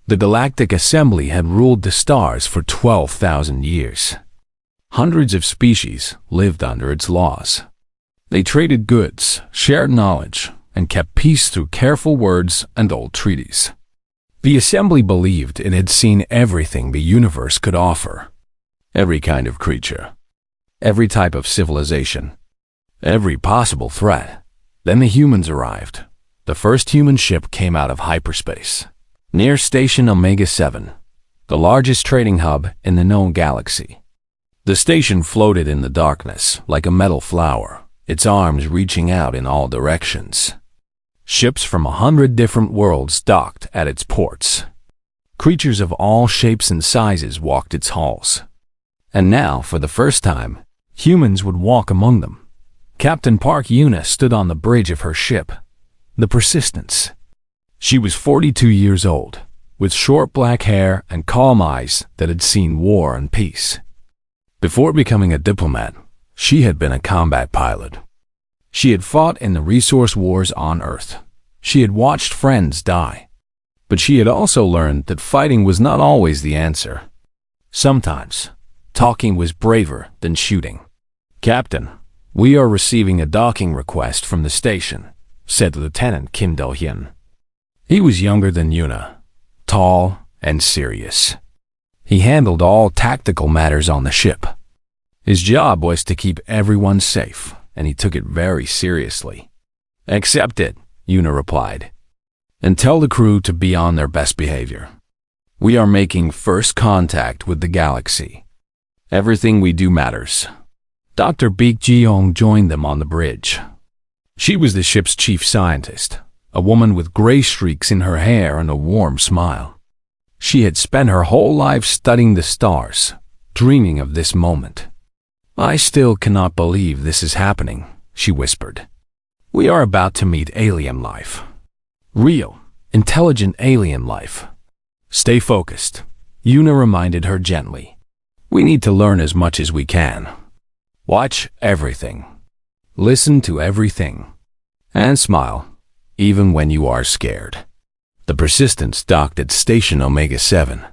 The Galactic Assembly had ruled the stars for 12,000 years. Hundreds of species lived under its laws. They traded goods, shared knowledge, and kept peace through careful words and old treaties. The Assembly believed it had seen everything the universe could offer. Every kind of creature. Every type of civilization. Every possible threat. Then the humans arrived. The first human ship came out of hyperspace. Near Station Omega-7, the largest trading hub in the known galaxy. The station floated in the darkness like a metal flower, its arms reaching out in all directions. Ships from 100 different worlds docked at its ports. Creatures of all shapes and sizes walked its halls. And now, for the first time, humans would walk among them. Captain Park Yuna stood on the bridge of her ship, the Persistence. She was 42 years old, with short black hair and calm eyes that had seen war and peace. Before becoming a diplomat, she had been a combat pilot. She had fought in the resource wars on Earth. She had watched friends die. But she had also learned that fighting was not always the answer. Sometimes, talking was braver than shooting. "Captain, we are receiving a docking request from the station," said Lieutenant Kim Do-hyun. He was younger than Yuna, tall and serious. He handled all tactical matters on the ship. His job was to keep everyone safe, and he took it very seriously. "Accept it," Yuna replied, "and tell the crew to be on their best behavior. We are making first contact with the galaxy. Everything we do matters." Dr. Baek Ji-young joined them on the bridge. She was the ship's chief scientist, a woman with gray streaks in her hair and a warm smile. She had spent her whole life studying the stars, dreaming of this moment. "I still cannot believe this is happening," she whispered. "We are about to meet alien life. Real, intelligent alien life. Stay focused," Yuna reminded her gently. "We need to learn as much as we can. Watch everything. Listen to everything. And smile, even when you are scared." The Persistence docked at Station Omega-7.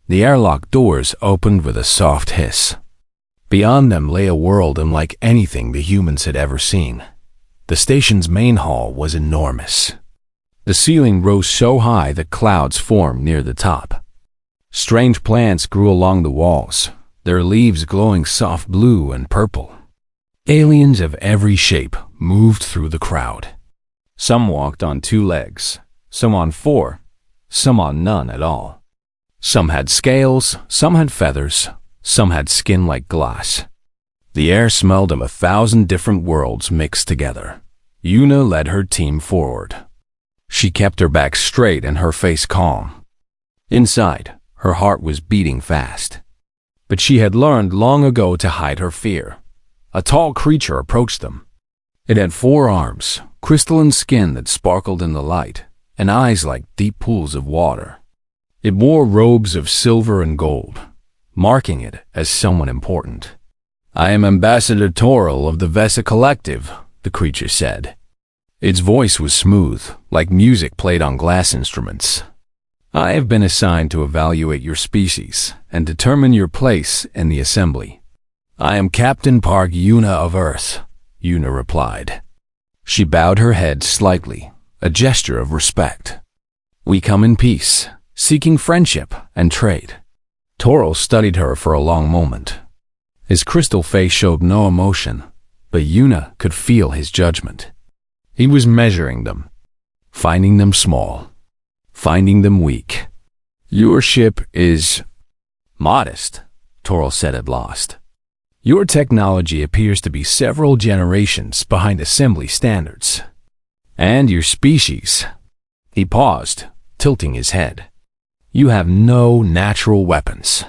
The airlock doors opened with a soft hiss. Beyond them lay a world unlike anything the humans had ever seen. The station's main hall was enormous. The ceiling rose so high that clouds formed near the top. Strange plants grew along the walls, their leaves glowing soft blue and purple. Aliens of every shape moved through the crowd. Some walked on 2 legs, some on 4, some on none at all. Some had scales, some had feathers, some had skin like glass. The air smelled of 1,000 different worlds mixed together. Yuna led her team forward. She kept her back straight and her face calm. Inside, her heart was beating fast. But she had learned long ago to hide her fear. A tall creature approached them. It had 4 arms, crystalline skin that sparkled in the light, and eyes like deep pools of water. It wore robes of silver and gold, marking it as someone important. "I am Ambassador Toral of the Vesa Collective," the creature said. Its voice was smooth, like music played on glass instruments. "I have been assigned to evaluate your species and determine your place in the Assembly. I am Captain Park Yuna of Earth," Yuna replied. She bowed her head slightly, a gesture of respect. "We come in peace, seeking friendship and trade." Toral studied her for a long moment. His crystal face showed no emotion, but Yuna could feel his judgment. He was measuring them, finding them small, finding them weak. "Your ship is modest," Toral said at last. "Your technology appears to be several generations behind Assembly standards. And your species." He paused, tilting his head. "You have no natural weapons.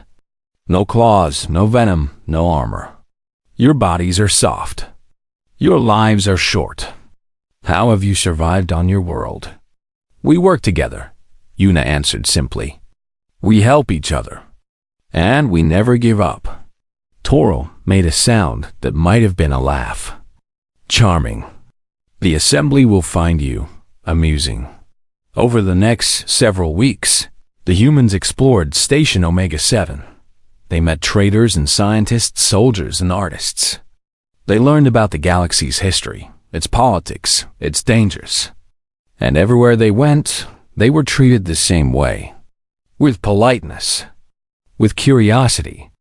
No claws, no venom, no armor. Your bodies are soft. Your lives are short. How have you survived on your world?" "We work together," Yuna answered simply. "We help each other. And we never give up." Toral made a sound that might have been a laugh. "Charming. The Assembly will find you amusing. Over the next several weeks, The humans explored Station Omega-7. They met traders and scientists, soldiers and artists. They learned about the galaxy's history, its politics, its dangers. And everywhere they went, they were treated the same way. With politeness, with curiosity,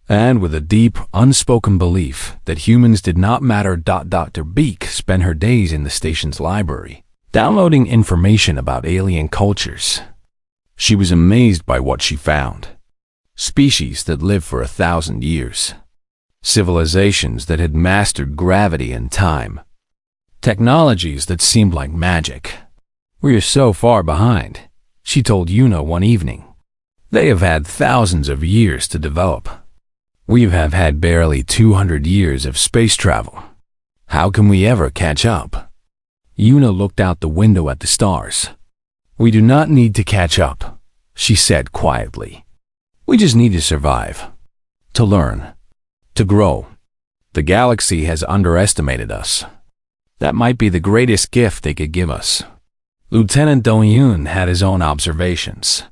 and with a deep, unspoken belief that humans did not matter. Dr. Beak spent her days in the station's library, downloading information about alien cultures. She was amazed by what she found. Species that lived for 1,000 years. Civilizations that had mastered gravity and time. Technologies that seemed like magic. "We are so far behind," she told Yuna one evening. "They have had thousands of years to develop. We have had barely 200 years of space travel. How can we ever catch up?" Yuna looked out the window at the stars. "We do not need to catch up," she said quietly. "We just need to survive, to learn, to grow. The galaxy has underestimated us. That might be the greatest gift they could give us." Lieutenant Do-Yoon had his own observations.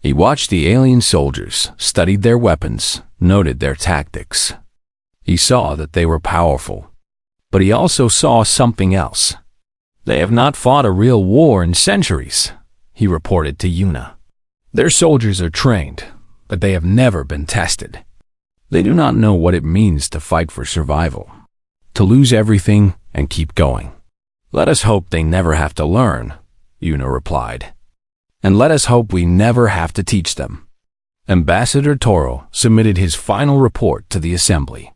He watched the alien soldiers, studied their weapons, noted their tactics. He saw that they were powerful, but he also saw something else. "They have not fought a real war in centuries," he reported to Yuna. "Their soldiers are trained, but they have never been tested. They do not know what it means to fight for survival, to lose everything and keep going." "Let us hope they never have to learn," Yuna replied. "And let us hope we never have to teach them." Ambassador Toro submitted his final report to the Assembly.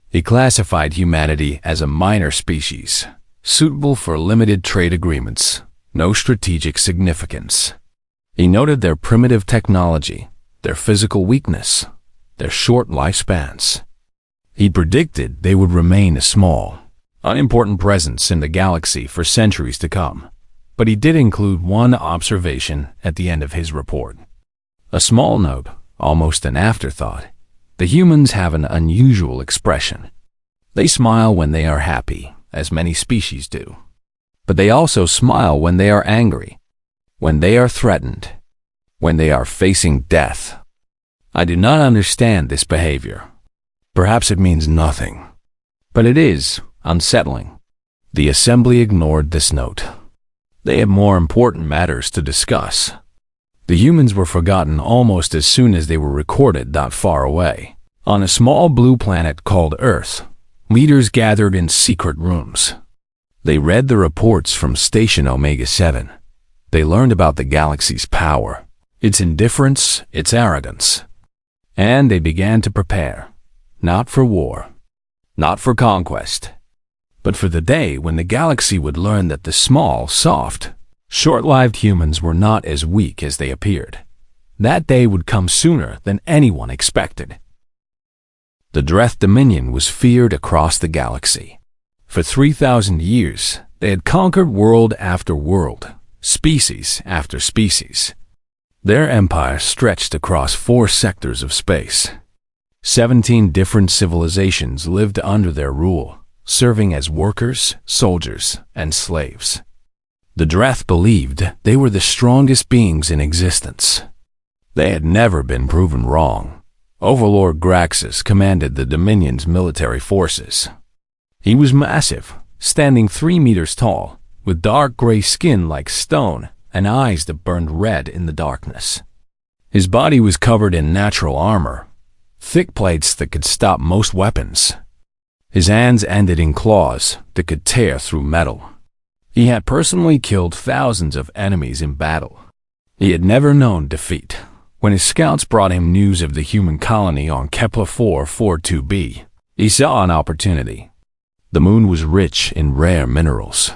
He classified humanity as a minor species, suitable for limited trade agreements, no strategic significance. He noted their primitive technology, their physical weakness, their short lifespans. He predicted they would remain a small, unimportant presence in the galaxy for centuries to come. But he did include one observation at the end of his report. A small note, almost an afterthought. The humans have an unusual expression. They smile when they are happy, as many species do. But they also smile when they are angry, when they are threatened, when they are facing death. I do not understand this behavior. Perhaps it means nothing. But it is unsettling. The Assembly ignored this note. They had more important matters to discuss. The humans were forgotten almost as soon as they were recorded not far away. On a small blue planet called Earth, leaders gathered in secret rooms. They read the reports from Station Omega-7. They learned about the galaxy's power, its indifference, its arrogance. And they began to prepare, not for war, not for conquest, but for the day when the galaxy would learn that the small, soft, short-lived humans were not as weak as they appeared. That day would come sooner than anyone expected. The Dreth Dominion was feared across the galaxy. For 3,000 years, they had conquered world after world, species after species. Their empire stretched across 4 sectors of space. 17 different civilizations lived under their rule, serving as workers, soldiers, and slaves. The Dreth believed they were the strongest beings in existence. They had never been proven wrong. Overlord Graxus commanded the Dominion's military forces. He was massive, standing 3 meters tall, with dark gray skin like stone and eyes that burned red in the darkness. His body was covered in natural armor, thick plates that could stop most weapons. His hands ended in claws that could tear through metal. He had personally killed thousands of enemies in battle. He had never known defeat. When his scouts brought him news of the human colony on Kepler 442b, he saw an opportunity. The moon was rich in rare minerals.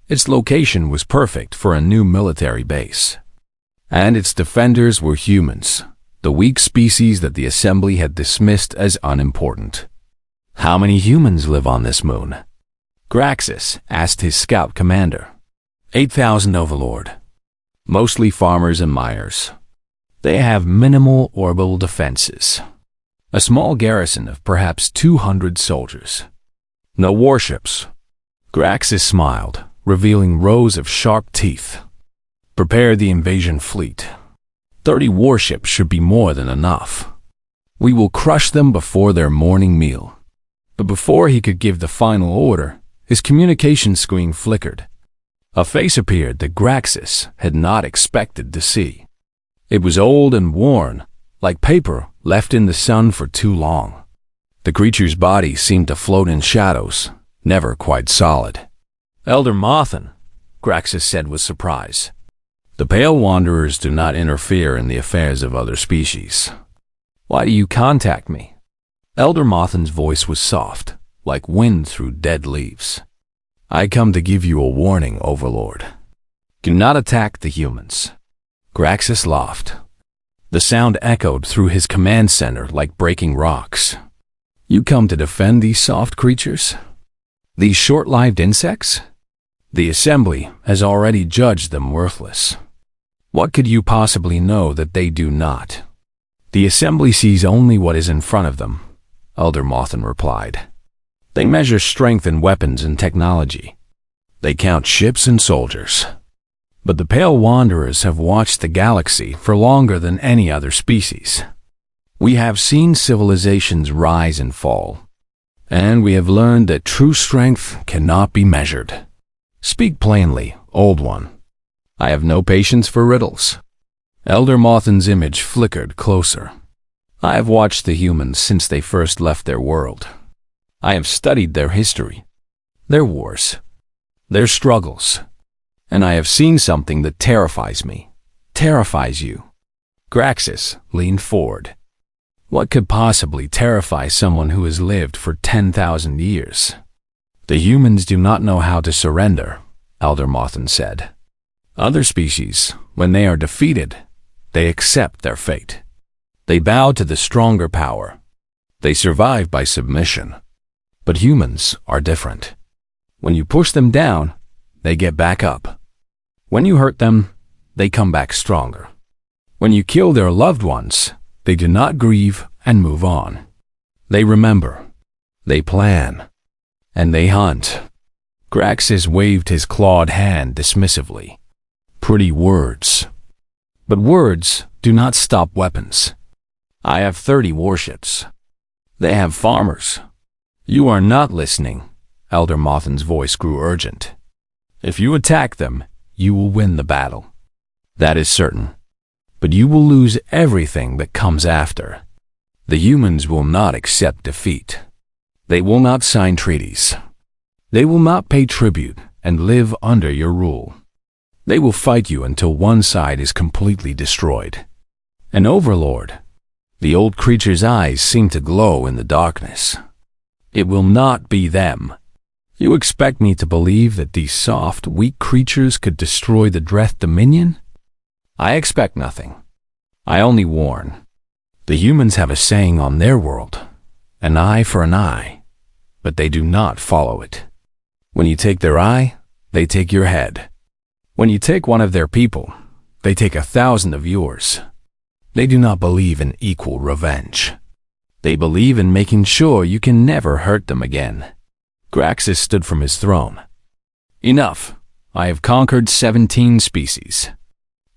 Its location was perfect for a new military base. And its defenders were humans, the weak species that the Assembly had dismissed as unimportant. "How many humans live on this moon?" Graxus asked his scout commander. 8,000, Overlord. Mostly farmers and miners. They have minimal orbital defenses. A small garrison of perhaps 200 soldiers. No warships. Graxus smiled, revealing rows of sharp teeth. Prepare the invasion fleet. 30 warships should be more than enough. We will crush them before their morning meal." But before he could give the final order, his communication screen flickered. A face appeared that Graxis had not expected to see. It was old and worn, like paper left in the sun for too long. The creature's body seemed to float in shadows, never quite solid. "Elder Mothan," Graxis said with surprise. "The Pale Wanderers do not interfere in the affairs of other species. Why do you contact me?" Elder Mothan's voice was soft, like wind through dead leaves. "I come to give you a warning, Overlord. Do not attack the humans." Graxis laughed. The sound echoed through his command center like breaking rocks. "You come to defend these soft creatures? These short-lived insects? The Assembly has already judged them worthless. What could you possibly know that they do not?" "The Assembly sees only what is in front of them," Elder Mothan replied. "They measure strength in weapons and technology. They count ships and soldiers. But the Pale Wanderers have watched the galaxy for longer than any other species. We have seen civilizations rise and fall, and we have learned that true strength cannot be measured. Speak plainly, Old One. I have no patience for riddles." Elder Mothan's image flickered closer. "I have watched the humans since they first left their world. I have studied their history, their wars, their struggles, and I have seen something that terrifies me, terrifies you." Graxis leaned forward. "What could possibly terrify someone who has lived for 10,000 years? "The humans do not know how to surrender," Elder Mothan said. "Other species, when they are defeated, they accept their fate. They bow to the stronger power. They survive by submission. But humans are different. When you push them down, they get back up. When you hurt them, they come back stronger. When you kill their loved ones, they do not grieve and move on. They remember, they plan, and they hunt." Graxis waved his clawed hand dismissively. "Pretty words. But words do not stop weapons. I have 30 warships. They have farmers. You are not listening." Elder Mothan's voice grew urgent. "If you attack them, you will win the battle. That is certain. But you will lose everything that comes after. The humans will not accept defeat. They will not sign treaties. They will not pay tribute and live under your rule. They will fight you until one side is completely destroyed. An Overlord." The old creature's eyes seemed to glow in the darkness. "It will not be them. You expect me to believe that these soft, weak creatures could destroy the Dreth Dominion? I expect nothing. I only warn. The humans have a saying on their world, an eye for an eye, but they do not follow it. When you take their eye, they take your head. When you take one of their people, they take 1,000 of yours. They do not believe in equal revenge. They believe in making sure you can never hurt them again." Graxis stood from his throne. "Enough. I have conquered 17 species.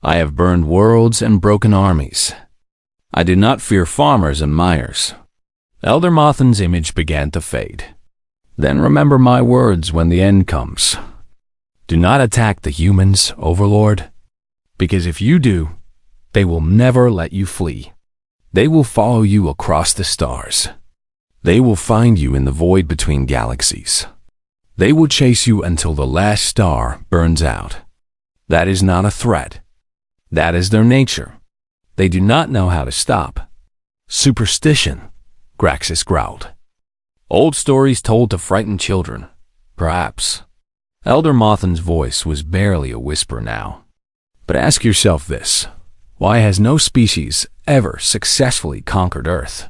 I have burned worlds and broken armies. I do not fear farmers and miners." Elder Mothan's image began to fade. "Then remember my words when the end comes. Do not attack the humans, Overlord, because if you do, they will never let you flee. They will follow you across the stars. They will find you in the void between galaxies. They will chase you until the last star burns out. That is not a threat. That is their nature. They do not know how to stop." "Superstition," Graxis growled. "Old stories told to frighten children, perhaps." Elder Mothan's voice was barely a whisper now. "But ask yourself this. Why has no species ever successfully conquered Earth?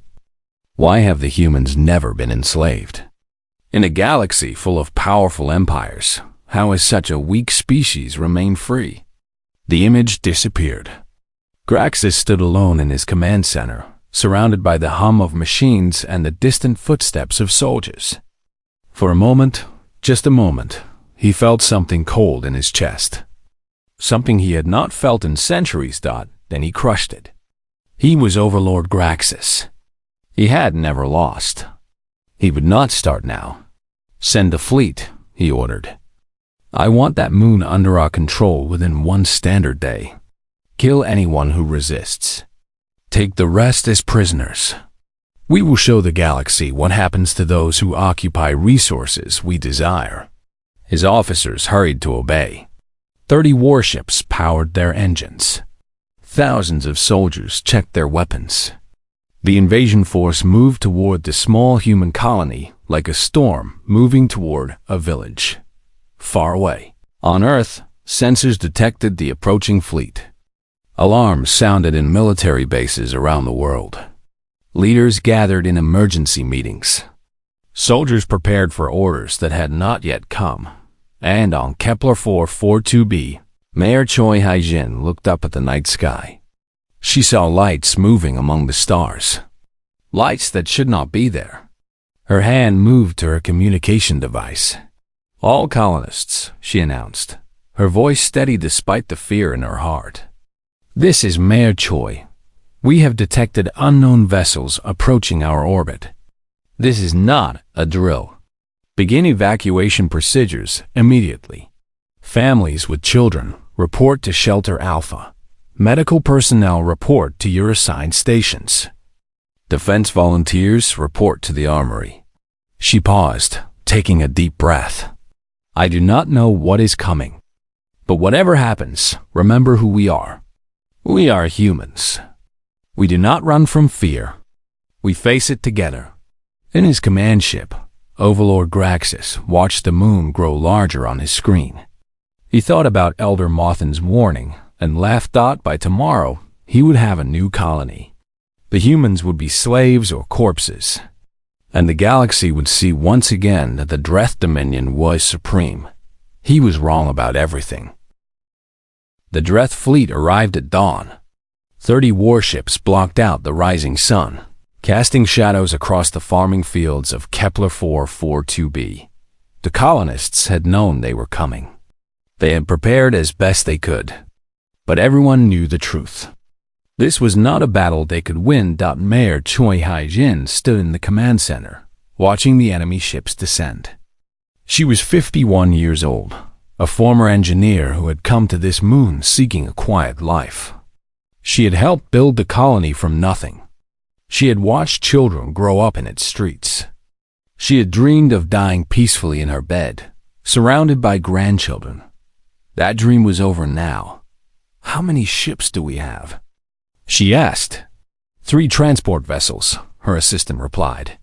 Why have the humans never been enslaved? In a galaxy full of powerful empires, how has such a weak species remained free?" The image disappeared. Graxis stood alone in his command center, surrounded by the hum of machines and the distant footsteps of soldiers. For a moment, just a moment, he felt something cold in his chest. Something he had not felt in centuries. then he crushed it. He was Overlord Graxus. He had never lost. He would not start now. Send a fleet, he ordered. I want that moon under our control within 1 standard day. Kill anyone who resists. Take the rest as prisoners. We will show the galaxy what happens to those who occupy resources we desire. His officers hurried to obey. 30 warships powered their engines. Thousands of soldiers checked their weapons. The invasion force moved toward the small human colony like a storm moving toward a village. Far away, on Earth, sensors detected the approaching fleet. Alarms sounded in military bases around the world. Leaders gathered in emergency meetings. Soldiers prepared for orders that had not yet come. And on Kepler 442b, Mayor Choi Haijin looked up at the night sky. She saw lights moving among the stars. Lights that should not be there. Her hand moved to her communication device. All colonists, she announced, her voice steady despite the fear in her heart. This is Mayor Choi. We have detected unknown vessels approaching our orbit. This is not a drill. Begin evacuation procedures immediately. Families with children report to Shelter Alpha. Medical personnel report to your assigned stations. Defense volunteers report to the armory. She paused, taking a deep breath. I do not know what is coming. But whatever happens, remember who we are. We are humans. We do not run from fear. We face it together. In his command ship, Overlord Graxus watched the moon grow larger on his screen. He thought about Elder Mothin's warning and laughed that by tomorrow he would have a new colony. The humans would be slaves or corpses, and the galaxy would see once again that the Dreth Dominion was supreme. He was wrong about everything. The Dreth fleet arrived at dawn. 30 warships blocked out the rising sun, casting shadows across the farming fields of Kepler 442b. The colonists had known they were coming. They had prepared as best they could. But everyone knew the truth. This was not a battle they could win. Mayor Choi Haijin stood in the command center, watching the enemy ships descend. She was 51 years old, a former engineer who had come to this moon seeking a quiet life. She had helped build the colony from nothing. She had watched children grow up in its streets. She had dreamed of dying peacefully in her bed, surrounded by grandchildren. That dream was over now. How many ships do we have? She asked. 3 transport vessels, her assistant replied.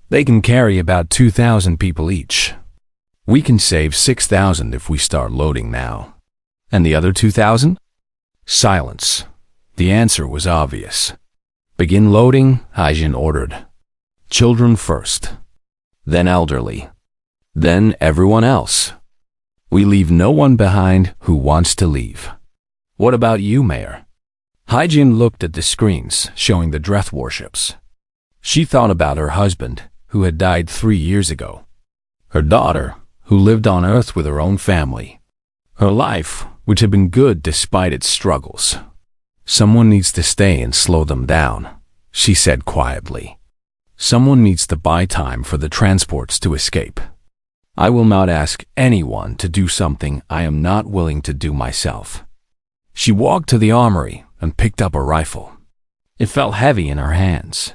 They can carry about 2,000 people each. We can save 6,000 if we start loading now. And the other 2,000? Silence. The answer was obvious. Begin loading, Haijin ordered. Children first. Then elderly. Then everyone else. We leave no one behind who wants to leave. What about you, Mayor? Haijin looked at the screens showing the Dreth warships. She thought about her husband, who had died 3 years ago. Her daughter, who lived on Earth with her own family. Her life, which had been good despite its struggles. Someone needs to stay and slow them down, she said quietly. Someone needs to buy time for the transports to escape. I will not ask anyone to do something I am not willing to do myself. She walked to the armory and picked up a rifle. It felt heavy in her hands.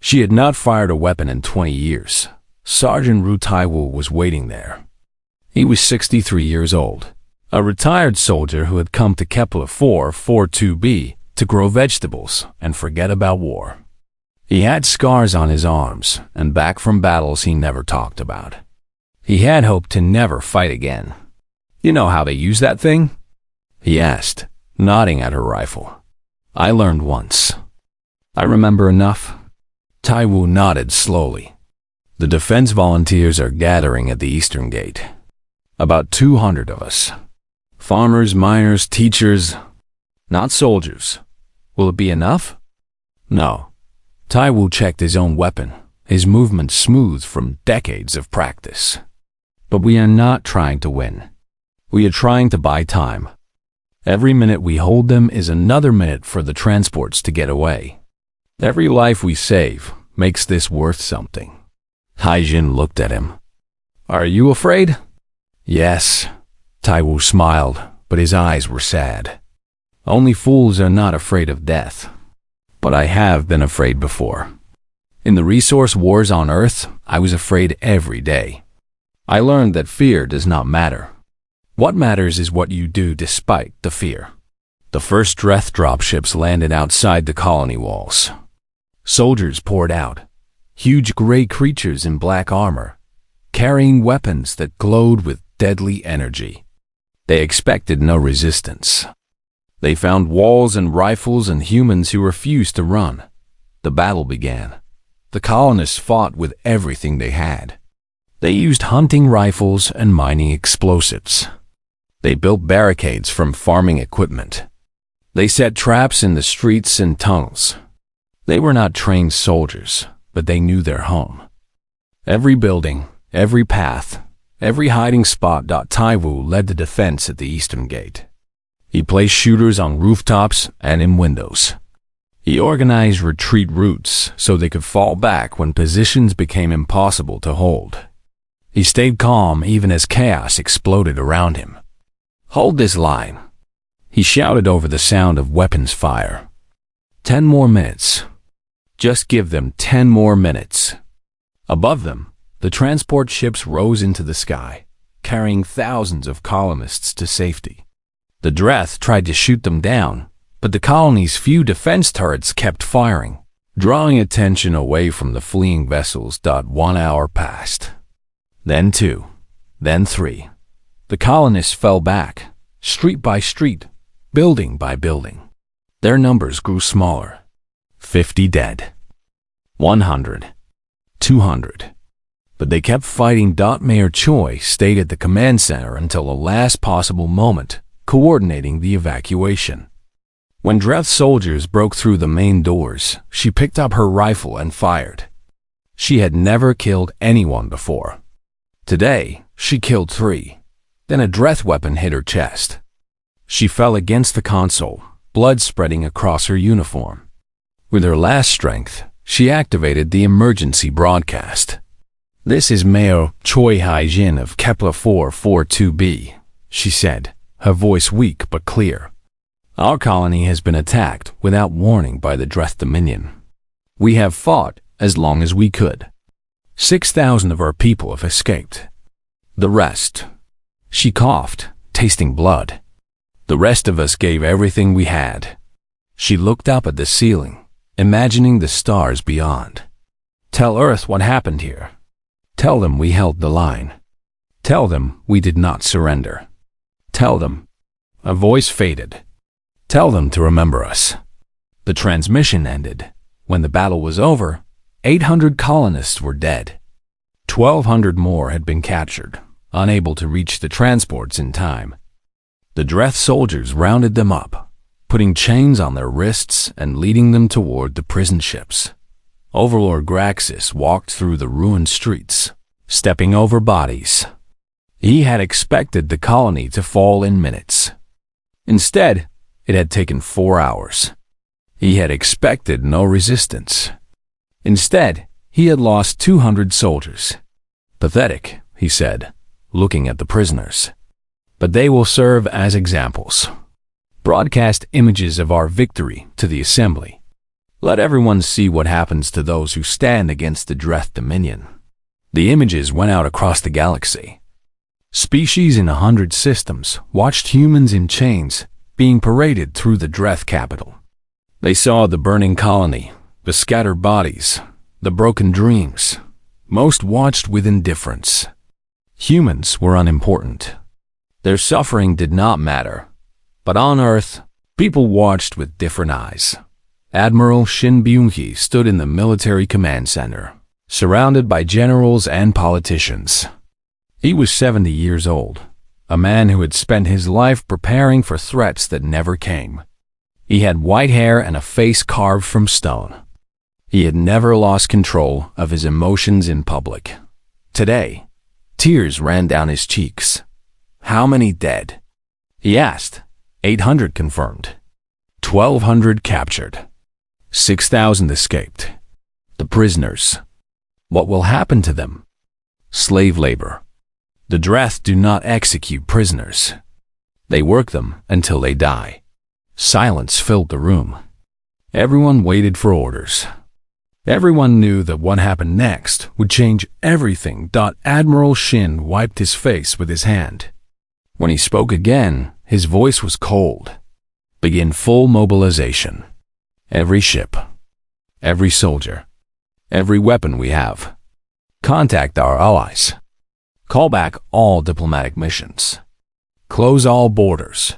She had not fired a weapon in 20 years. Sergeant Ru Taiwu was waiting there. He was 63 years old, a retired soldier who had come to Kepler 442b to grow vegetables and forget about war. He had scars on his arms and back from battles he never talked about. He had hoped to never fight again. You know how they use that thing? He asked, nodding at her rifle. I learned once. I remember enough. Taiwu nodded slowly. The defense volunteers are gathering at the eastern gate. About 200 of us. Farmers, miners, teachers, not soldiers. Will it be enough? No. Taiwu checked his own weapon, his movements smooth from decades of practice. But we are not trying to win. We are trying to buy time. Every minute we hold them is another minute for the transports to get away. Every life we save makes this worth something. Haijin looked at him. Are you afraid? Yes. Taiwu smiled, but his eyes were sad. Only fools are not afraid of death. But I have been afraid before. In the resource wars on Earth, I was afraid every day. I learned that fear does not matter. What matters is what you do despite the fear. The first Dreth dropships landed outside the colony walls. Soldiers poured out, huge gray creatures in black armor, carrying weapons that glowed with deadly energy. They expected no resistance. They found walls and rifles and humans who refused to run. The battle began. The colonists fought with everything they had. They used hunting rifles and mining explosives. They built barricades from farming equipment. They set traps in the streets and tunnels. They were not trained soldiers, but they knew their home. Every building, every path, every hiding spot. Taiwu led the defense at the eastern gate. He placed shooters on rooftops and in windows. He organized retreat routes so they could fall back when positions became impossible to hold. He stayed calm even as chaos exploded around him. Hold this line, he shouted over the sound of weapons fire. 10 more minutes. Just give them 10 more minutes. Above them, the transport ships rose into the sky, carrying thousands of colonists to safety. The Dreth tried to shoot them down, but the colony's few defense turrets kept firing, drawing attention away from the fleeing vessels. 1 hour passed. Then 2, then 3. The colonists fell back, street by street, building by building. Their numbers grew smaller. 50 dead. 100. 200. But they kept fighting. Mayor Choi stayed at the command center until the last possible moment, coordinating the evacuation. When Dreth soldiers broke through the main doors, she picked up her rifle and fired. She had never killed anyone before. Today, she killed 3. Then a Dreth weapon hit her chest. She fell against the console, blood spreading across her uniform. With her last strength, she activated the emergency broadcast. This is Mayor Choi Haijin of Kepler 442b, she said, her voice weak but clear. Our colony has been attacked without warning by the Dreth Dominion. We have fought as long as we could. 6,000 of our people have escaped. The rest, she coughed, tasting blood. The rest of us gave everything we had. She looked up at the ceiling, imagining the stars beyond. Tell Earth what happened here. Tell them we held the line. Tell them we did not surrender. Tell them. A voice faded. Tell them to remember us. The transmission ended. When the battle was over, 800 colonists were dead. 1,200 more had been captured, unable to reach the transports in time. The Dreth soldiers rounded them up, putting chains on their wrists and leading them toward the prison ships. Overlord Graxis walked through the ruined streets, stepping over bodies. He had expected the colony to fall in minutes. Instead, it had taken 4 hours. He had expected no resistance. Instead, he had lost 200 soldiers. Pathetic, he said, looking at the prisoners. But they will serve as examples. Broadcast images of our victory to the assembly. Let everyone see what happens to those who stand against the Dreth Dominion. The images went out across the galaxy. Species in 100 systems watched humans in chains being paraded through the Dreth capital. They saw the burning colony, the scattered bodies, the broken dreams. Most watched with indifference. Humans were unimportant. Their suffering did not matter. But on Earth, people watched with different eyes. Admiral Shin Byung-hee stood in the military command center, surrounded by generals and politicians. He was 70 years old, a man who had spent his life preparing for threats that never came. He had white hair and a face carved from stone. He had never lost control of his emotions in public. Today, tears ran down his cheeks. How many dead? He asked. 800 confirmed. 1,200 captured. 6,000 escaped. The prisoners. What will happen to them? Slave labor. The Dreth do not execute prisoners. They work them until they die. Silence filled the room. Everyone waited for orders. Everyone knew that what happened next would change everything. Admiral Shin wiped his face with his hand. When he spoke again, his voice was cold. Begin full mobilization. Every ship. Every soldier. Every weapon we have. Contact our allies. Call back all diplomatic missions. Close all borders.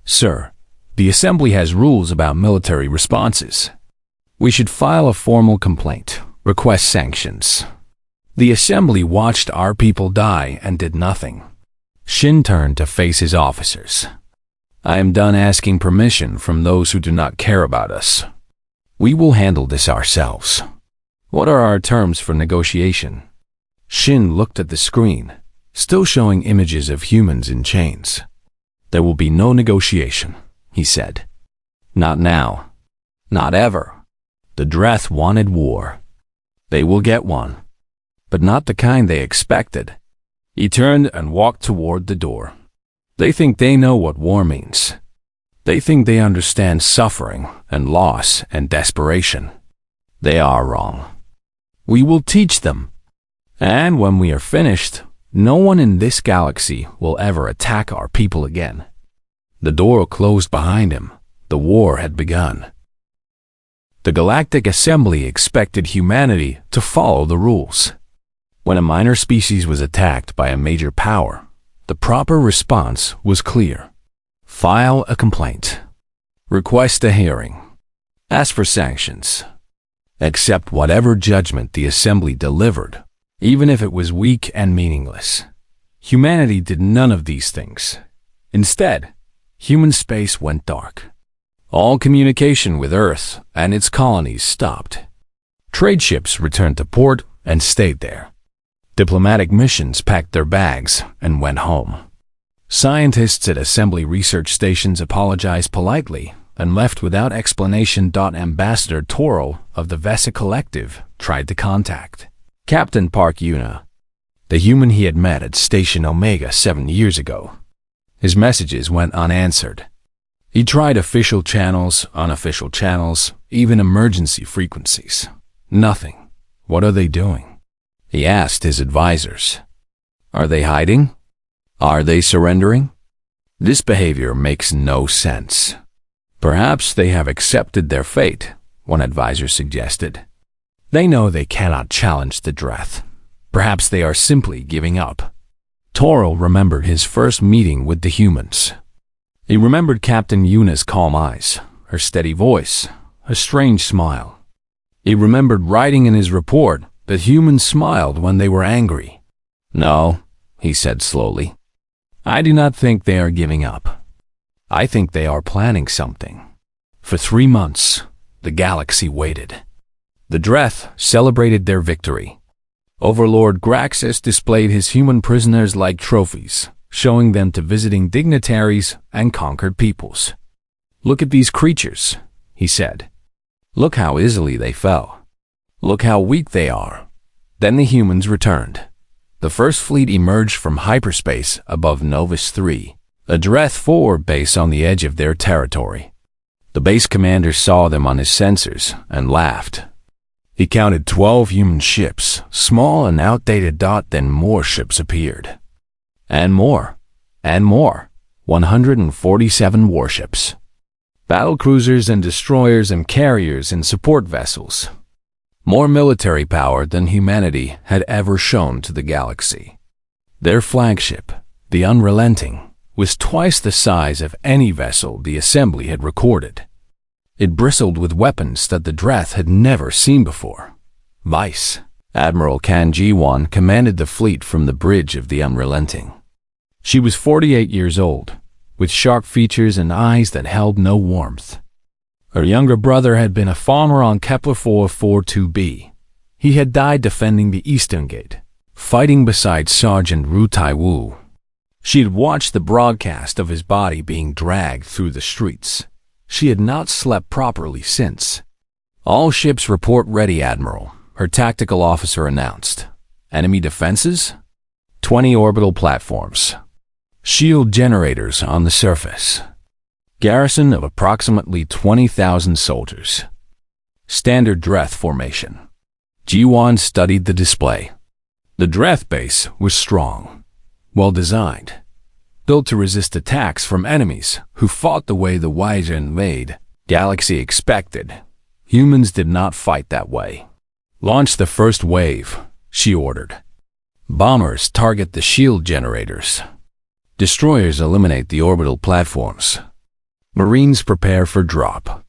Sir, the Assembly has rules about military responses. We should file a formal complaint, request sanctions. The Assembly watched our people die and did nothing. Shin turned to face his officers. I am done asking permission from those who do not care about us. We will handle this ourselves. What are our terms for negotiation? Shin looked at the screen, still showing images of humans in chains. There will be no negotiation, he said. Not now. Not ever. The Dreth wanted war. They will get one, but not the kind they expected. He turned and walked toward the door. They think they know what war means. They think they understand suffering and loss and desperation. They are wrong. We will teach them. And when we are finished, no one in this galaxy will ever attack our people again. The door closed behind him. The war had begun. The Galactic Assembly expected humanity to follow the rules. When a minor species was attacked by a major power, the proper response was clear. File a complaint. Request a hearing. Ask for sanctions. Accept whatever judgment the Assembly delivered, even if it was weak and meaningless. Humanity did none of these things. Instead, human space went dark. All communication with Earth and its colonies stopped. Trade ships returned to port and stayed there. Diplomatic missions packed their bags and went home. Scientists at Assembly research stations apologized politely and left without explanation. Ambassador Toro of the Vesa Collective tried to contact Captain Park Yuna, the human he had met at Station Omega 7 years ago. His messages went unanswered. He tried official channels, unofficial channels, even emergency frequencies. Nothing. What are they doing? He asked his advisors. Are they hiding? Are they surrendering? This behavior makes no sense. Perhaps they have accepted their fate, one advisor suggested. They know they cannot challenge the Dreth. Perhaps they are simply giving up. Toro remembered his first meeting with the humans. He remembered Captain Yuna's calm eyes, her steady voice, a strange smile. He remembered writing in his report that humans smiled when they were angry. No, he said slowly. I do not think they are giving up. I think they are planning something. For 3 months, the galaxy waited. The Dreth celebrated their victory. Overlord Graxus displayed his human prisoners like trophies, showing them to visiting dignitaries and conquered peoples. Look at these creatures, he said. Look how easily they fell. Look how weak they are. Then the humans returned. The first fleet emerged from hyperspace above Novus 3, a Dreth 4 base on the edge of their territory. The base commander saw them on his sensors and laughed. He counted 12 human ships, small and outdated. Then more ships appeared. And more. 147 warships. Battlecruisers and destroyers and carriers and support vessels. More military power than humanity had ever shown to the galaxy. Their flagship, the Unrelenting, was twice the size of any vessel the Assembly had recorded. It bristled with weapons that the Dreth had never seen before. Vice Admiral Kan Ji-won commanded the fleet from the bridge of the Unrelenting. She was 48 years old, with sharp features and eyes that held no warmth. Her younger brother had been a farmer on Kepler 442b. He had died defending the Eastern Gate, fighting beside Sergeant Ru Tai-woo. She had watched the broadcast of his body being dragged through the streets. She had not slept properly since. "All ships report ready, Admiral," her tactical officer announced. "Enemy defenses? 20 orbital platforms. Shield generators on the surface. Garrison of approximately 20,000 soldiers. Standard Dreth formation." Ji-Wan studied the display. The Dreth base was strong, well-designed, built to resist attacks from enemies who fought the way the Wajin galaxy expected. Humans did not fight that way. "Launch the first wave," she ordered. "Bombers target the shield generators. Destroyers eliminate the orbital platforms. Marines prepare for drop."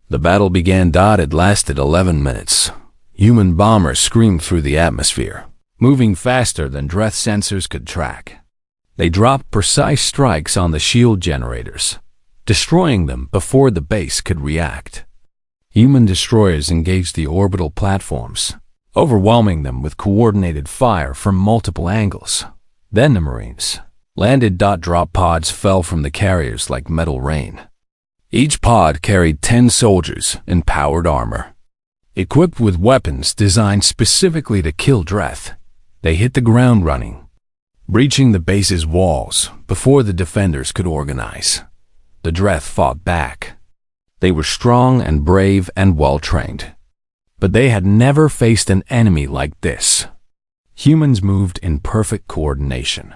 The battle began. It lasted 11 minutes. Human bombers screamed through the atmosphere, moving faster than Dreth sensors could track. They dropped precise strikes on the shield generators, destroying them before the base could react. Human destroyers engaged the orbital platforms, overwhelming them with coordinated fire from multiple angles. Then the Marines landed. Drop pods fell from the carriers like metal rain. Each pod carried 10 soldiers in powered armor, equipped with weapons designed specifically to kill Dreth. They hit the ground running, breaching the base's walls before the defenders could organize. The Dreth fought back. They were strong and brave and well-trained, but they had never faced an enemy like this. Humans moved in perfect coordination,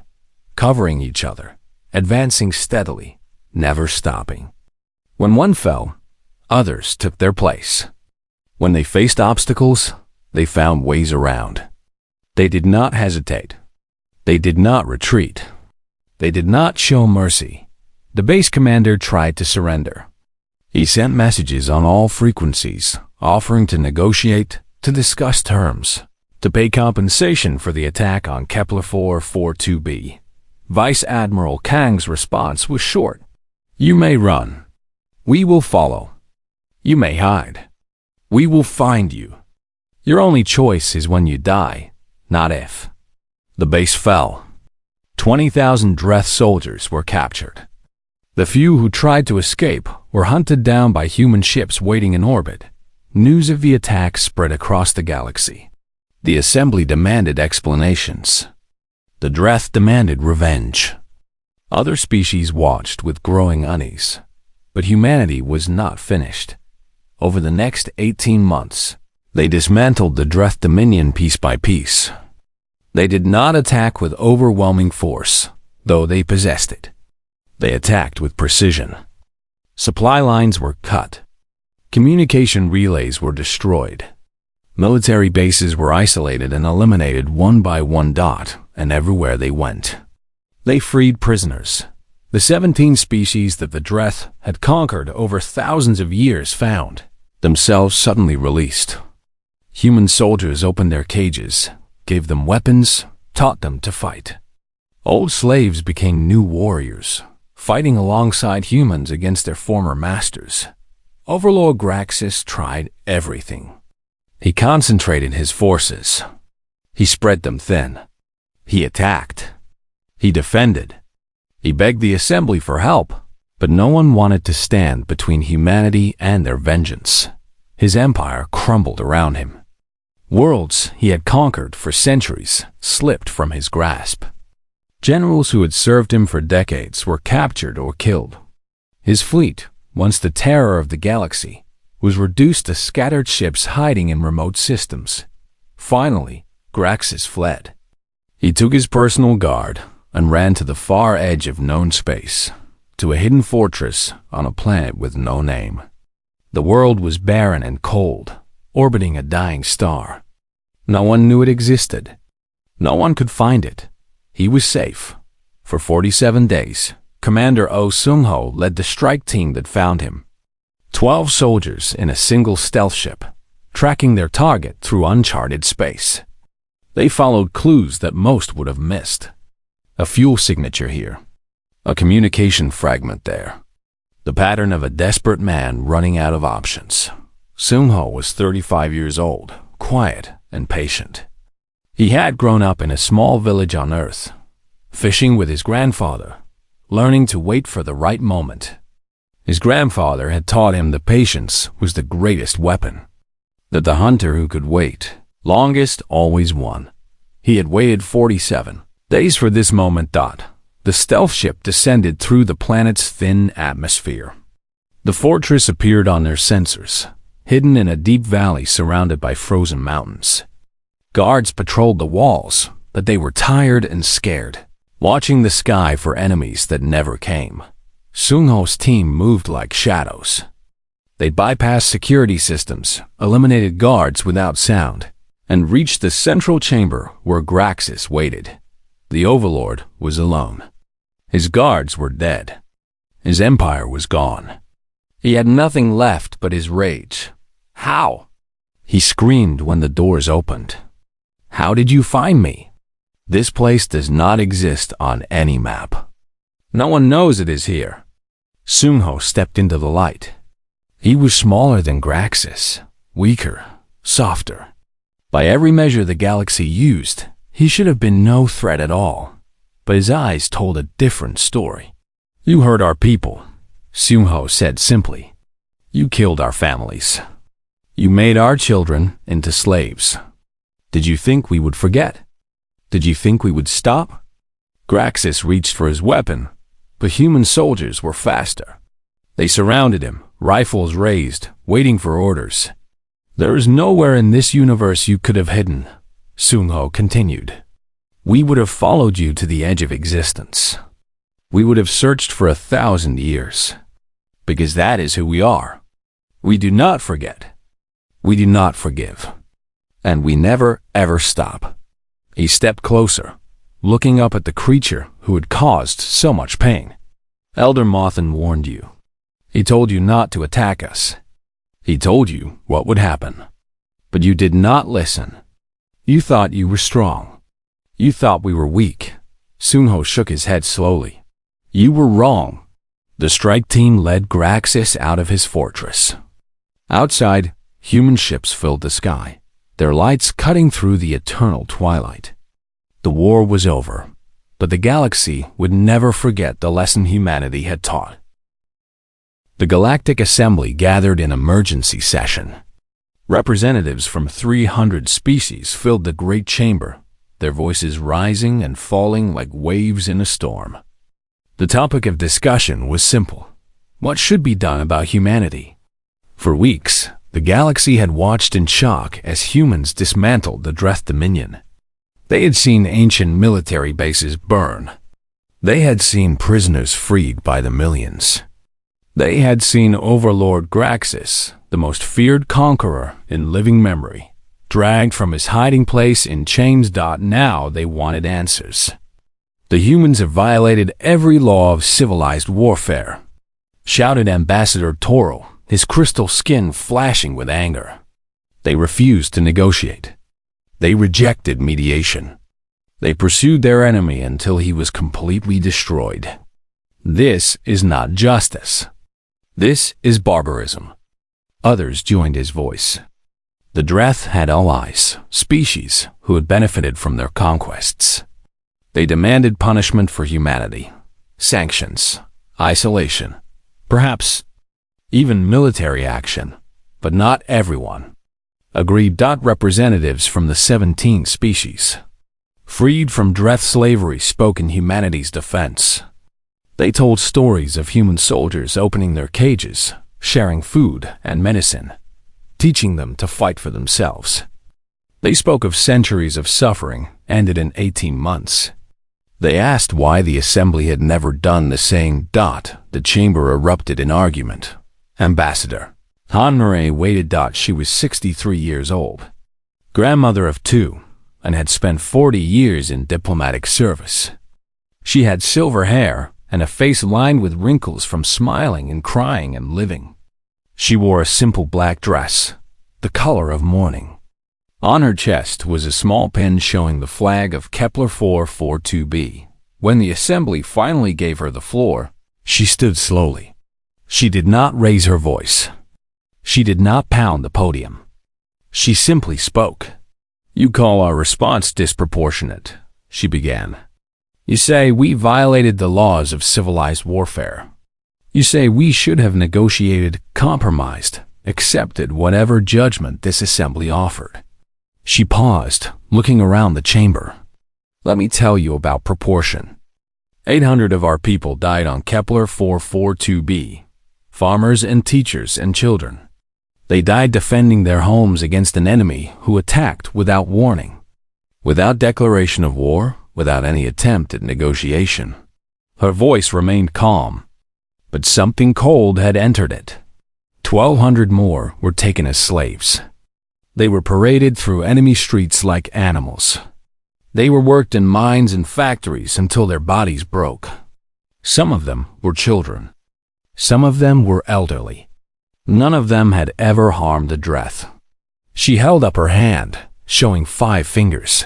covering each other, advancing steadily, never stopping. When one fell, others took their place. When they faced obstacles, they found ways around. They did not hesitate. They did not retreat. They did not show mercy. The base commander tried to surrender. He sent messages on all frequencies, offering to negotiate, to discuss terms, to pay compensation for the attack on Kepler 442b. Vice Admiral Kang's response was short. "You may run. We will follow. You may hide. We will find you. Your only choice is when you die, not if." The base fell. 20,000 Dreth soldiers were captured. The few who tried to escape were hunted down by human ships waiting in orbit. News of the attack spread across the galaxy. The assembly demanded explanations. The Dreth demanded revenge. Other species watched with growing unease. But humanity was not finished. Over the next 18 months, they dismantled the Dreth Dominion piece by piece. They did not attack with overwhelming force, though they possessed it. They attacked with precision. Supply lines were cut. Communication relays were destroyed. Military bases were isolated and eliminated one by one. And everywhere they went, they freed prisoners. The 17 species that the Dreth had conquered over thousands of years found themselves suddenly released. Human soldiers opened their cages, gave them weapons, taught them to fight. Old slaves became new warriors, fighting alongside humans against their former masters. Overlord Graxus tried everything. He concentrated his forces. He spread them thin. He attacked. He defended. He begged the assembly for help, but no one wanted to stand between humanity and their vengeance. His empire crumbled around him. Worlds he had conquered for centuries slipped from his grasp. Generals who had served him for decades were captured or killed. His fleet, once the terror of the galaxy, was reduced to scattered ships hiding in remote systems. Finally, Graxus fled. He took his personal guard and ran to the far edge of known space, to a hidden fortress on a planet with no name. The world was barren and cold, orbiting a dying star. No one knew it existed. No one could find it. He was safe. For 47 days, Commander Oh Sung-ho led the strike team that found him. 12 soldiers in a single stealth ship, tracking their target through uncharted space. They followed clues that most would have missed. A fuel signature here. A communication fragment there. The pattern of a desperate man running out of options. Sung-ho was 35 years old, quiet and patient. He had grown up in a small village on Earth, fishing with his grandfather, learning to wait for the right moment. His grandfather had taught him that patience was the greatest weapon, that the hunter who could wait longest always won. He had waited 47 days for this moment. The stealth ship descended through the planet's thin atmosphere. The fortress appeared on their sensors, hidden in a deep valley surrounded by frozen mountains. Guards patrolled the walls, but they were tired and scared, watching the sky for enemies that never came. Seung-ho's team moved like shadows. They bypassed security systems, eliminated guards without sound, and reached the central chamber where Graxis waited. The Overlord was alone. His guards were dead. His empire was gone. He had nothing left but his rage. How? He screamed when the doors opened. How did you find me? This place does not exist on any map. No one knows it is here. Seung-ho stepped into the light. He was smaller than Graxis, weaker, softer. By every measure the galaxy used, he should have been no threat at all. But his eyes told a different story. You hurt our people, Seung-ho said simply. You killed our families. You made our children into slaves. Did you think we would forget? Did you think we would stop? Graxis reached for his weapon, but human soldiers were faster. They surrounded him, rifles raised, waiting for orders. There is nowhere in this universe you could have hidden, Seung-ho continued. We would have followed you to the edge of existence. We would have searched for 1,000 years. Because that is who we are. We do not forget. We do not forgive. And we never, ever stop. He stepped closer, looking up at the creature who had caused so much pain. Elder Mothin warned you. He told you not to attack us. He told you what would happen. But you did not listen. You thought you were strong. You thought we were weak. Seung-ho shook his head slowly. You were wrong. The strike team led Graxis out of his fortress. Outside, human ships filled the sky, their lights cutting through the eternal twilight. The war was over, but the galaxy would never forget the lesson humanity had taught. The Galactic Assembly gathered in emergency session. Representatives from 300 species filled the great chamber, their voices rising and falling like waves in a storm. The topic of discussion was simple. What should be done about humanity? For weeks, the galaxy had watched in shock as humans dismantled the Dreth Dominion. They had seen ancient military bases burn. They had seen prisoners freed by the millions. They had seen Overlord Graxis, the most feared conqueror in living memory, dragged from his hiding place in chains. Now they wanted answers. The humans have violated every law of civilized warfare, shouted Ambassador Toro, his crystal skin flashing with anger. They refused to negotiate. They rejected mediation. They pursued their enemy until he was completely destroyed. This is not justice. This is barbarism. Others joined his voice. The Dreth had allies, species, who had benefited from their conquests. They demanded punishment for humanity, sanctions, isolation, perhaps even military action, but not everyone. Agreed. Representatives from the 17 species, freed from Dreth slavery, spoke in humanity's defense. They told stories of human soldiers opening their cages, sharing food and medicine, teaching them to fight for themselves. They spoke of centuries of suffering ended in 18 months. They asked why the assembly had never done the same. The chamber erupted in argument. Ambassador Hanmure waited. She was 63 years old, grandmother of 2, and had spent 40 years in diplomatic service. She had silver hair and a face lined with wrinkles from smiling and crying and living. She wore a simple black dress, the color of mourning. On her chest was a small pin showing the flag of Kepler 442b. When the assembly finally gave her the floor, she stood slowly. She did not raise her voice. She did not pound the podium. She simply spoke. You call our response disproportionate, she began. You say we violated the laws of civilized warfare. You say we should have negotiated, compromised, accepted whatever judgment this assembly offered. She paused, looking around the chamber. Let me tell you about proportion. 800 of our people died on Kepler 442b, farmers and teachers and children. They died defending their homes against an enemy who attacked without warning, without declaration of war, without any attempt at negotiation. Her voice remained calm, but something cold had entered it. 1,200 more were taken as slaves. They were paraded through enemy streets like animals. They were worked in mines and factories until their bodies broke. Some of them were children. Some of them were elderly. None of them had ever harmed a Dreth. She held up her hand, showing 5 fingers.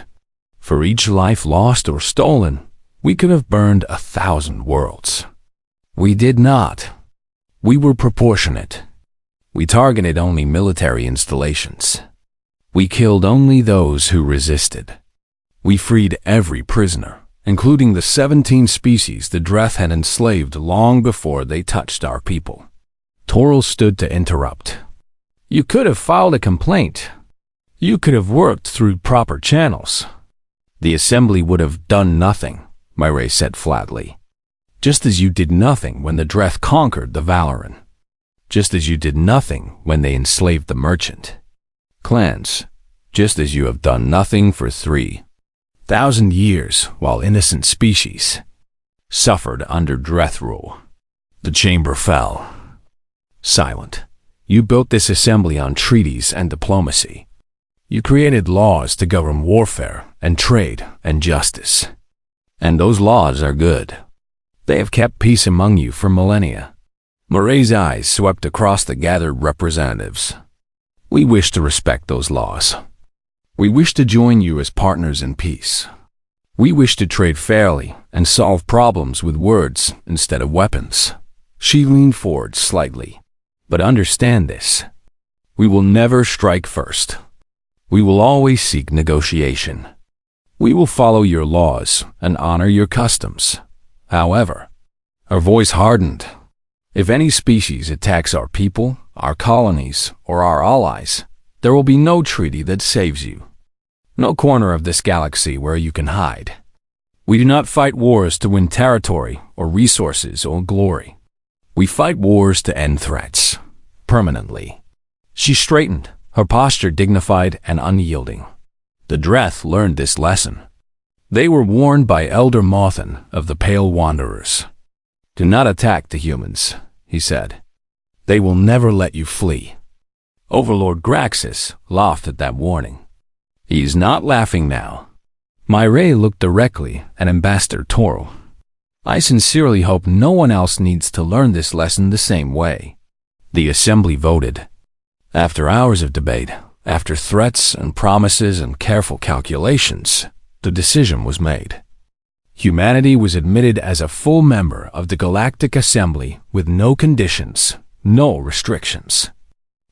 For each life lost or stolen, we could have burned 1,000 worlds. We did not. We were proportionate. We targeted only military installations. We killed only those who resisted. We freed every prisoner, including the 17 species the Dreth had enslaved long before they touched our people. Toril stood to interrupt. You could have filed a complaint. You could have worked through proper channels. The assembly would have done nothing, Myray said flatly. Just as you did nothing when the Dreth conquered the Valoran. Just as you did nothing when they enslaved the merchant. Clans, just as you have done nothing for 3,000 years while innocent species suffered under Dreth rule. The chamber fell. Silent. You built this assembly on treaties and diplomacy. You created laws to govern warfare and trade and justice. And those laws are good. They have kept peace among you for millennia. Murray's eyes swept across the gathered representatives. We wish to respect those laws. We wish to join you as partners in peace. We wish to trade fairly and solve problems with words instead of weapons. She leaned forward slightly. But understand this. We will never strike first. We will always seek negotiation. We will follow your laws and honor your customs. However, her voice hardened. If any species attacks our people, our colonies, or our allies, there will be no treaty that saves you. No corner of this galaxy where you can hide. We do not fight wars to win territory or resources or glory. We fight wars to end threats, permanently. She straightened, her posture dignified and unyielding. The Dreth learned this lesson. They were warned by Elder Mothin of the Pale Wanderers. Do not attack the humans, he said. They will never let you flee. Overlord Graxus laughed at that warning. He is not laughing now. Myray looked directly at Ambassador Toril. I sincerely hope no one else needs to learn this lesson the same way. The assembly voted. After hours of debate, after threats and promises and careful calculations, the decision was made. Humanity was admitted as a full member of the Galactic Assembly with no conditions, no restrictions,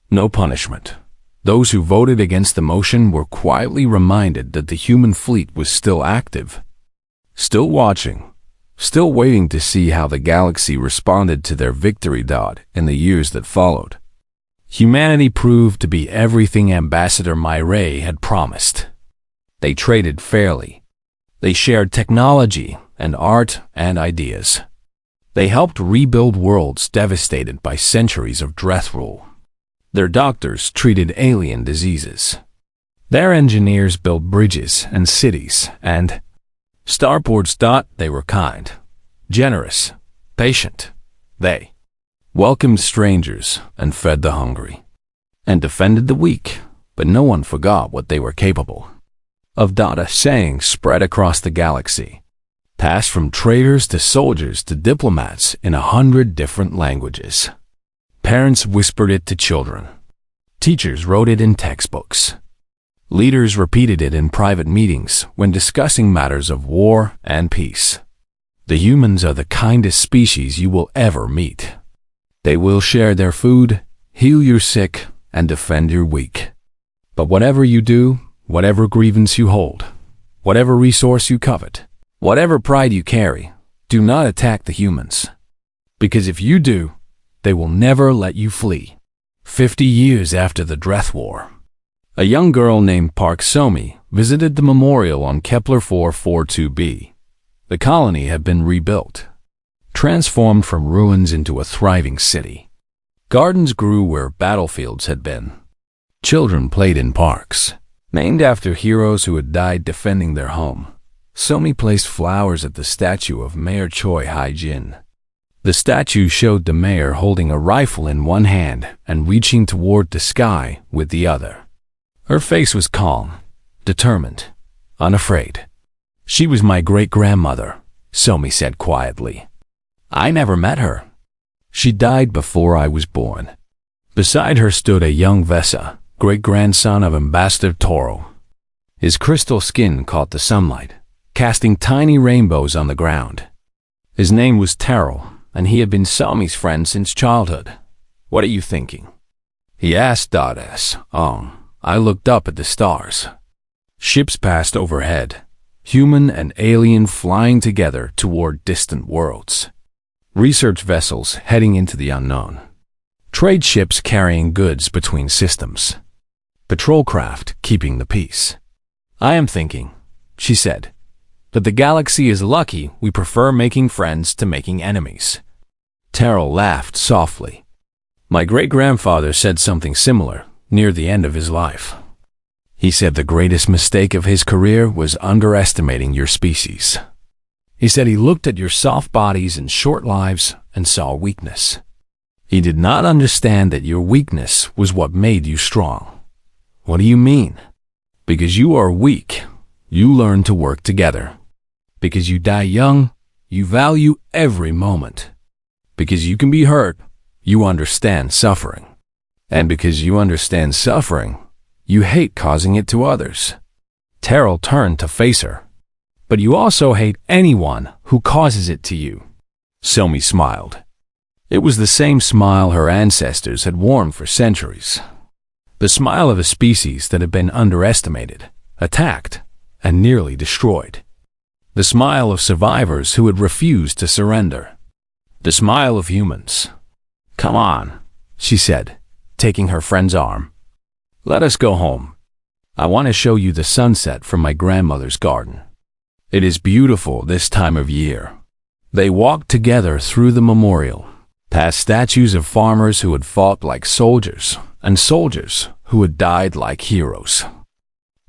no punishment. Those who voted against the motion were quietly reminded that the human fleet was still active, still watching, still waiting to see how the galaxy responded to their victory dot in the years that followed. Humanity proved to be everything Ambassador Myray had promised. They traded fairly. They shared technology and art and ideas. They helped rebuild worlds devastated by centuries of Dreth rule. Their doctors treated alien diseases. Their engineers built bridges and cities, and starboards thought they were kind, generous, patient. They welcomed strangers and fed the hungry, and defended the weak, but no one forgot what they were capable of. Data sayings spread across the galaxy, passed from traders to soldiers to diplomats in 100 different languages. Parents whispered it to children. Teachers wrote it in textbooks. Leaders repeated it in private meetings when discussing matters of war and peace. The humans are the kindest species you will ever meet. They will share their food, heal your sick, and defend your weak. But whatever you do, whatever grievance you hold, whatever resource you covet, Whatever pride you carry, do not attack the humans. Because if you do, they will never let you flee. 50 years after the Death War, a young girl named Park Somi visited the memorial on Kepler 442b. The colony had been rebuilt, transformed from ruins into a thriving city. Gardens grew where battlefields had been. Children played in parks, named after heroes who had died defending their home. Somi placed flowers at the statue of Mayor Choi Hai-jin. The statue showed the mayor holding a rifle in one hand and reaching toward the sky with the other. Her face was calm, determined, unafraid. She was my great-grandmother, Somi said quietly. I never met her. She died before I was born. Beside her stood a young Vesa, great-grandson of Ambassador Toro. His crystal skin caught the sunlight, casting tiny rainbows on the ground. His name was Terrell, and he had been Somi's friend since childhood. What are you thinking? He asked as I looked up at the stars. Ships passed overhead, human and alien flying together toward distant worlds. Research vessels heading into the unknown. Trade ships carrying goods between systems. Patrol craft keeping the peace. I am thinking, she said, that the galaxy is lucky we prefer making friends to making enemies. Terrell laughed softly. My great-grandfather said something similar near the end of his life. He said the greatest mistake of his career was underestimating your species. He said he looked at your soft bodies and short lives and saw weakness. He did not understand that your weakness was what made you strong. What do you mean? Because you are weak, you learn to work together. Because you die young, you value every moment. Because you can be hurt, you understand suffering. And because you understand suffering, you hate causing it to others. Terrell turned to face her. But you also hate anyone who causes it to you. Somi smiled. It was the same smile her ancestors had worn for centuries. The smile of a species that had been underestimated, attacked, and nearly destroyed. The smile of survivors who had refused to surrender. The smile of humans. Come on, she said, taking her friend's arm. Let us go home. I want to show you the sunset from my grandmother's garden. It is beautiful this time of year. They walked together through the memorial, past statues of farmers who had fought like soldiers and soldiers who had died like heroes.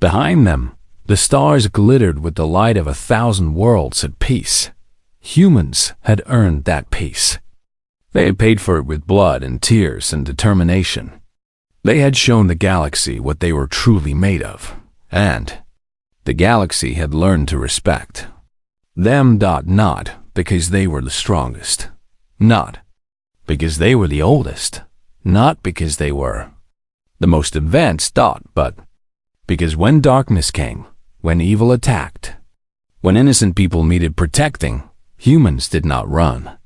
Behind them, the stars glittered with the light of 1,000 worlds at peace. Humans had earned that peace. They had paid for it with blood and tears and determination. They had shown the galaxy what they were truly made of, and the galaxy had learned to respect them. Not because they were the strongest, not because they were the oldest, not because they were the most advanced, but because when darkness came, when evil attacked, when innocent people needed protecting, humans did not run.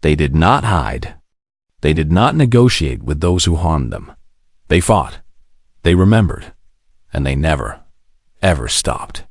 They did not hide. They did not negotiate with those who harmed them. They fought, they remembered, and they never, ever stopped.